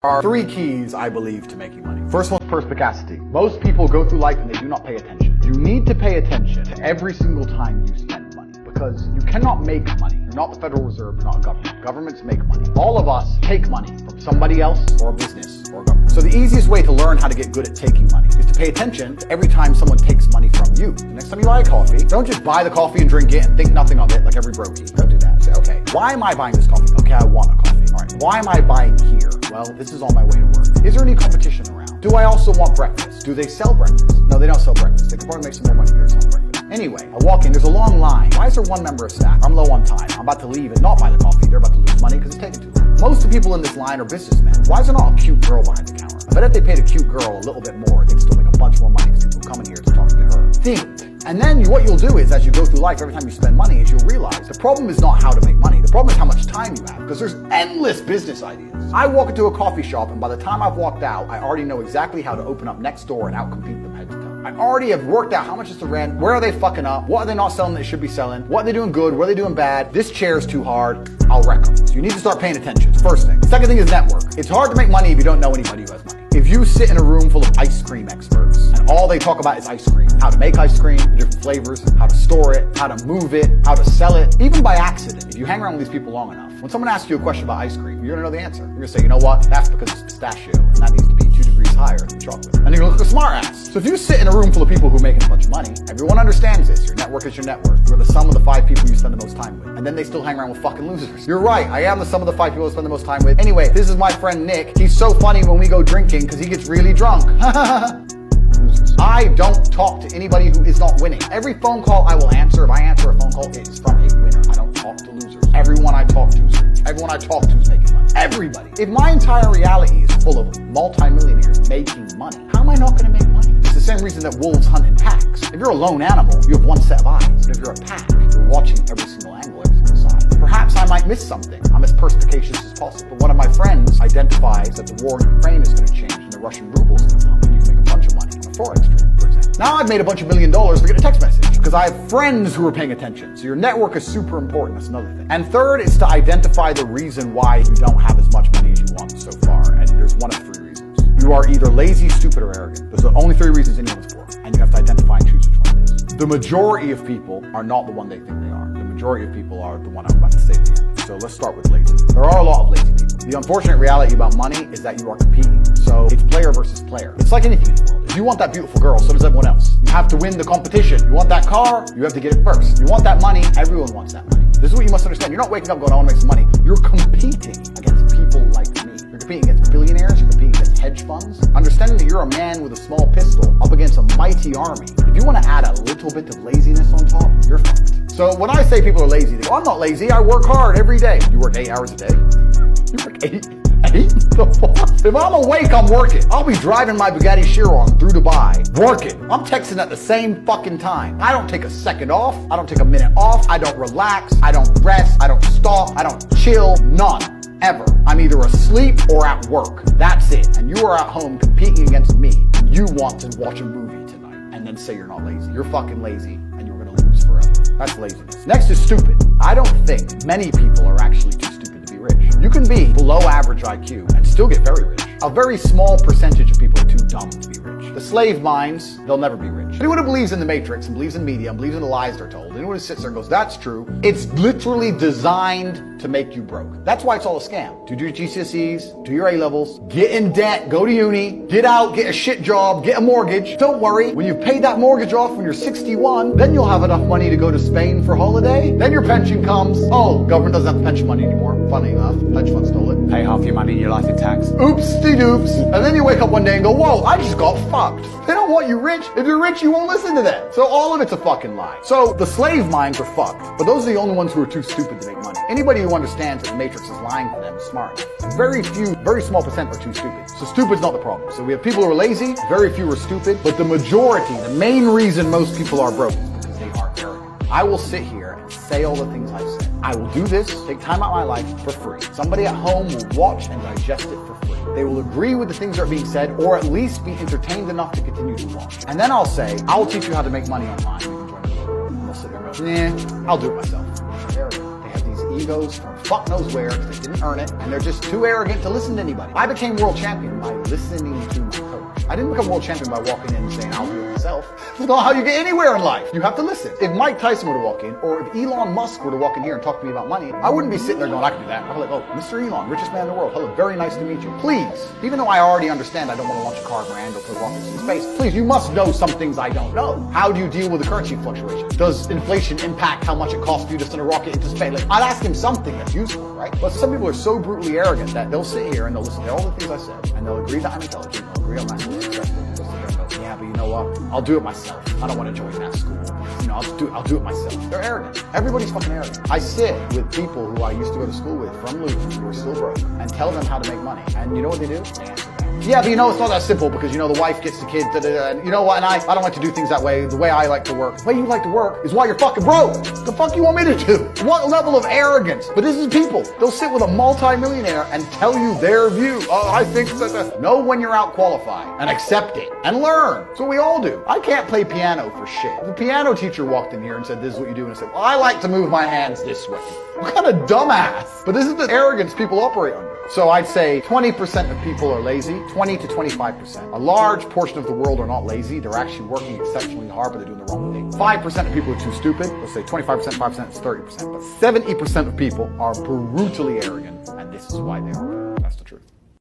There are three keys, I believe, to making money. First one, perspicacity. Most people go through life and they do not pay attention. You need to pay attention to every single time you spend money, because you cannot make money. You're not the Federal Reserve, you're not a government. Governments make money. All of us take money from somebody else or a business or a government. So the easiest way to learn how to get good at taking money is to pay attention to every time someone takes money from you. The next time you buy a coffee, don't just buy the coffee and drink it and think nothing of it like every brokey. Don't do that. Say, okay, why am I buying this coffee? Okay, I want a coffee. All right, why am I buying here? Well, this is on my way to work. Is there any competition around? Do I also want breakfast? Do they sell breakfast? No, they don't sell breakfast. They could probably make some more money here selling breakfast. Anyway, I walk in, there's a long line. Why is there one member of staff? I'm low on time. I'm about to leave and not buy the coffee. They're about to lose money because it's taking too long. Most of the people in this line are businessmen. Why is there not a cute girl behind the counter? I bet if they paid a cute girl a little bit more, they'd still make a bunch more money because people come in here to talk to her. Think. And then what you'll do is, as you go through life, every time you spend money, is you'll realize the problem is not how to make money. The problem is how much time you have, because there's endless business ideas. I walk into a coffee shop, and by the time I've walked out, I already know exactly how to open up next door and outcompete them head to toe. I already have worked out how much is the rent, where are they fucking up, what are they not selling that they should be selling, what are they doing good, what are they doing bad, this chair is too hard, I'll wreck them. So you need to start paying attention. First thing. Second thing is network. It's hard to make money if you don't know anybody who has money. If you sit in a room full of ice cream experts and all they talk about is ice cream, how to make ice cream, the different flavors, how to store it, how to move it, how to sell it, even by accident, if you hang around with these people long enough, when someone asks you a question about ice cream, you're gonna know the answer. You're gonna say, you know what, that's because it's pistachio and that needs to be 2 degrees higher than chocolate. And you're gonna look like a smart ass. So if you sit in a room full of people who are making a bunch of money, everyone understands this. Your network is your net worth. You're the sum of the 5 people you spend the most time with. And then they still hang around with fucking losers. You're right, I am the sum of the 5 people I spend the most time with. Anyway, this is my friend Nick. He's so funny when we go drinking because he gets really drunk. Losers. I don't talk to anybody who is not winning. Every phone call I will answer, if I answer a phone call, it is from a winner. I don't talk to losers. Everyone I talk to is rich. Everyone I talk to is making money. Everybody. If my entire reality is full of multimillionaires making money, how am I not going to make money? It's the same reason that wolves hunt in packs. If you're a lone animal, you have one set of eyes. But if you're a pack, you're watching every single angle, every single side. Perhaps I might miss something. I'm as perspicacious as possible. But one of my friends identifies that the war in Ukraine is going to change and the Russian ruble is going to come. And you can make a bunch of money on a forex trade, for example. Now I've made a bunch of $1 million for getting a text message because I have friends who are paying attention. So your network is super important. That's another thing. And third is to identify the reason why you don't have as much money as you want so far. And there's one of 3 reasons. You are either lazy, stupid, or arrogant. Those are the only 3 reasons anyone's poor. And you have to identify and choose which one it is. The majority of people are not the one they think they are. The majority of people are the one I'm about to say at the end. So let's start with lazy. There are a lot of lazy people. The unfortunate reality about money is that you are competing. So it's player versus player. It's like anything in the world. If you want that beautiful girl, so does everyone else. You have to win the competition. You want that car, you have to get it first. You want that money, everyone wants that money. This is what you must understand. You're not waking up going, I want to make some money. You're competing against people like me. You're competing against billionaires. You're competing against hedge funds. Understanding that you're a man with a small pistol up against a mighty army. If you want to add a little bit of laziness on top, you're fucked. So when I say people are lazy, they go, I'm not lazy. I work hard every day. You work 8 hours a day? You work 8? The fuck? If I'm awake, I'm working. I'll be driving my Bugatti Chiron through Dubai, working. I'm texting at the same fucking time. I don't take a second off. I don't take a minute off. I don't relax. I don't rest. I don't stop. I don't chill. None. Ever. I'm either asleep or at work. That's it. And you are at home competing against me. And you want to watch a movie tonight and then say you're not lazy. You're fucking lazy and you're going to lose forever. That's laziness. Next is stupid. I don't think many people are actually too stupid to be rich. You can be below average IQ and still get very rich. A very small percentage of people are too dumb to be rich. The slave minds, they'll never be rich. Anyone who believes in the Matrix and believes in media and believes in the lies they're told, anyone who sits there and goes, that's true, it's literally designed to make you broke. That's why it's all a scam. Do your GCSEs, do your A-levels, get in debt, go to uni, get out, get a shit job, get a mortgage. Don't worry, when you've paid that mortgage off when you're 61, then you'll have enough money to go to Spain for holiday. Then your pension comes. Oh, government doesn't have the pension money anymore. Funny enough, hedge fund stole it. Pay half your money in your life in tax. Oops-de-doops. And then you wake up one day and go, whoa, I just got fucked. They don't want you rich. If you're rich, you won't listen to them. So all of it's a fucking lie. So the slave minds are fucked, but those are the only ones who are too stupid to make money. Anybody who understands that the Matrix is lying to them is smart. Very few, very small percent are too stupid. So stupid's not the problem. So we have people who are lazy, very few are stupid, but the majority, the main reason most people are broke is because they are arrogant. I will sit here and say all the things I've said. I will do this, take time out of my life for free. Somebody at home will watch and digest it for free. They will agree with the things that are being said, or at least be entertained enough to continue to watch. And then I'll say, I'll teach you how to make money online. You can join the program. And they'll sit there and go, I'll do it myself. They have these egos from fuck knows where because they didn't earn it, and they're just too arrogant to listen to anybody. I became world champion by listening to my coach. I didn't become world champion by walking in and saying, I'll do it myself. That's not how you get anywhere in life. You have to listen. If Mike Tyson were to walk in, or if Elon Musk were to walk in here and talk to me about money, I wouldn't be sitting there going, I can do that. I'd be like, oh, Mr. Elon, richest man in the world. Hello, very nice to meet you. Please, even though I already understand I don't want to launch a car brand or put rockets in space, please, you must know some things I don't know. How do you deal with the currency fluctuation? Does inflation impact how much it costs for you to send a rocket into space? Like, I'd ask him something that's useful, right? But some people are so brutally arrogant that they'll sit here and they'll listen to all the things I said, and they'll agree that I'm intelligent, they'll agree I'm massively successful, they'll sit there and go, yeah, but you know what? I'll do it myself. I don't want to join that school. You know, I'll do it myself. They're arrogant. Everybody's fucking arrogant. I sit with people who I used to go to school with from Luton who are still broke and tell them how to make money. And you know what they do? They answer back. Yeah, but you know, it's not that simple because, you know, the wife gets the kid, and you know what, and I don't like to do things that way. The way I like to work. The way you like to work is why you're fucking broke. The fuck you want me to do? What level of arrogance? But this is people. They'll sit with a multi-millionaire and tell you their view. Oh, I think that. Know when you're out qualified and accept it and learn. That's what we all do. I can't play piano for shit. If the piano teacher walked in here and said, this is what you do, and I said, well, I like to move my hands this way. What kind of dumbass? But this is the arrogance people operate under. So I'd say 20% of people are lazy, 20 to 25%. A large portion of the world are not lazy. They're actually working exceptionally hard, but they're doing the wrong thing. 5% of people are too stupid. Let's say 25%, 5% is 30%. But 70% of people are brutally arrogant, and this is why they are. That's the truth.